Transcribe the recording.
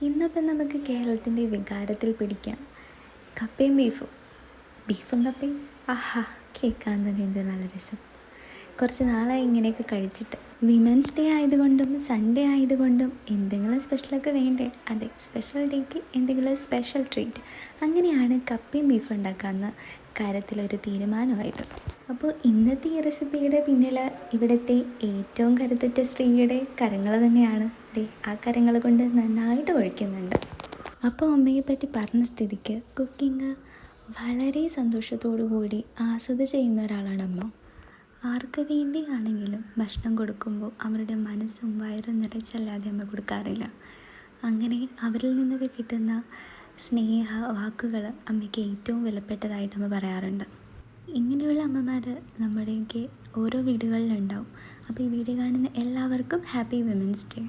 ഇന്നിപ്പം നമുക്ക് കേരളത്തിൻ്റെ വികാരത്തിൽ പിടിക്കാം. കപ്പയും ബീഫും. ബീഫും കപ്പയും ആഹാ, കേൾക്കാൻ തന്നെ എന്ത് നല്ല രസം. കുറച്ച് നാളായി ഇങ്ങനെയൊക്കെ കഴിച്ചിട്ട്. വിമൻസ് ഡേ ആയതുകൊണ്ടും സൺഡേ ആയതുകൊണ്ടും എന്തെങ്കിലും സ്പെഷ്യലൊക്കെ വേണ്ടേ? അതെ, സ്പെഷ്യൽ ഡേക്ക് എന്തെങ്കിലും സ്പെഷ്യൽ ട്രീറ്റ്. അങ്ങനെയാണ് കപ്പയും ബീഫും ഉണ്ടാക്കാമെന്ന കാര്യത്തിലൊരു തീരുമാനമായത്. അപ്പോൾ ഇന്നത്തെ ഈ റെസിപ്പിയുടെ പിന്നിൽ ഇവിടുത്തെ ഏറ്റവും കരുത്തുറ്റ സ്ത്രീയുടെ കരങ്ങൾ തന്നെയാണ്. ആ കരങ്ങൾ കൊണ്ട് നന്നായിട്ട് ഒഴിക്കുന്നുണ്ട്. അപ്പോൾ അമ്മയെ പറ്റി പറഞ്ഞ സ്ഥിതിക്ക് കുക്കിംഗ് വളരെ സന്തോഷത്തോടു കൂടി ആസ്വദിച്ച് ചെയ്യുന്ന ഒരാളാണ് അമ്മ. ആർക്ക് വേണ്ടിയാണെങ്കിലും ഭക്ഷണം കൊടുക്കുമ്പോൾ അവരുടെ മനസ്സും വയറും നിറച്ചല്ലാതെ അമ്മ കൊടുക്കാറില്ല. അങ്ങനെ അവരിൽ നിന്നൊക്കെ കിട്ടുന്ന സ്നേഹ വാക്കുകൾ അമ്മയ്ക്ക് ഏറ്റവും വിലപ്പെട്ടതായിട്ട് അമ്മ പറയാറുണ്ട്. ഇങ്ങനെയുള്ള അമ്മമാർ നമ്മുടെയൊക്കെ ഓരോ വീടുകളിലുണ്ടാവും. അപ്പോൾ ഈ വീഡിയോ കാണുന്ന എല്ലാവർക്കും ഹാപ്പി വിമൻസ് ഡേ.